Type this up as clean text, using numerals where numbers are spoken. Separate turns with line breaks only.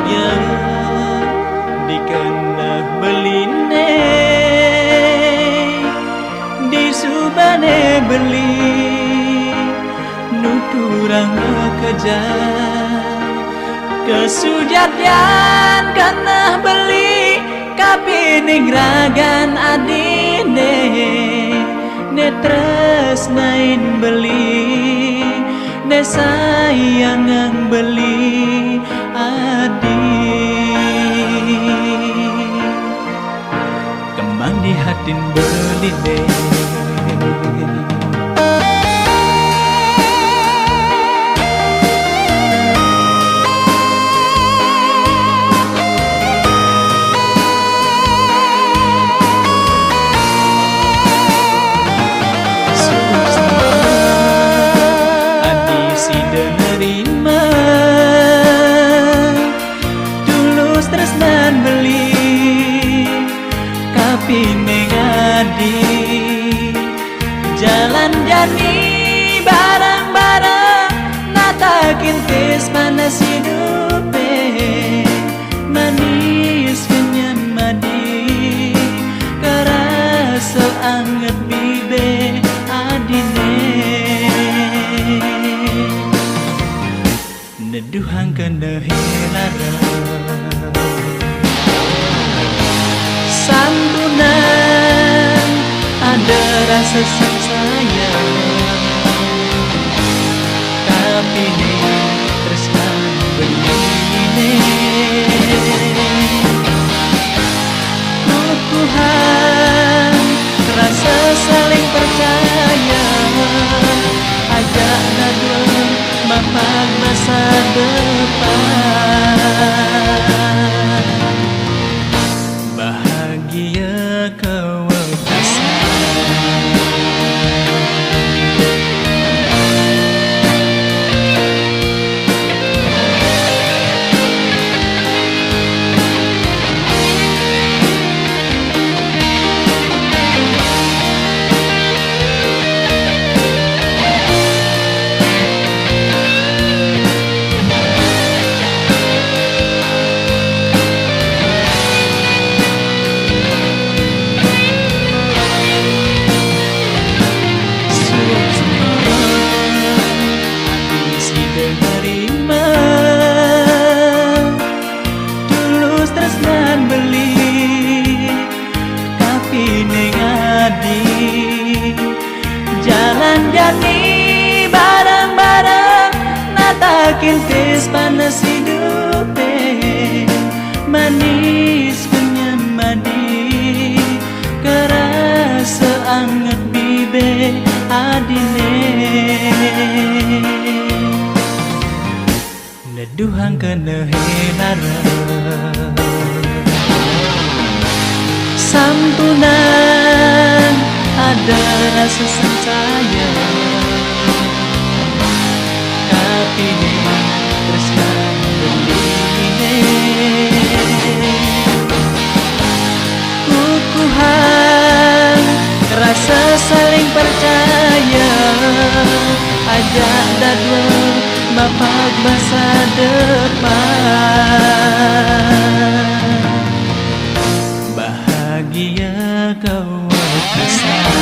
bahagia dikena beline di subane beli nuturang kejar kesujatian karena beli kapining ragan adine ne tresnain beli ne sayangang beli adi kembang di hatin beli deh. Jalan jani bareng-bareng nata kintis panas hidupe manis kenyam madi kerasa anget bibe adine neduhang kena helara santunan ada rasa sayang tapi ini tresnan begini Tuhan rasa saling percaya ajak nadu mapak masa depan bahagia kau jalan jani bareng-bareng nata kintis panas hidupe manis kenyam madi kerasa anget bibe adine neduhang kena helara santunan ada rasa sayang tapi ini tresnan begini kukuhan rasa saling percaya ajak dadu mapak masa depan bahagia kau kasih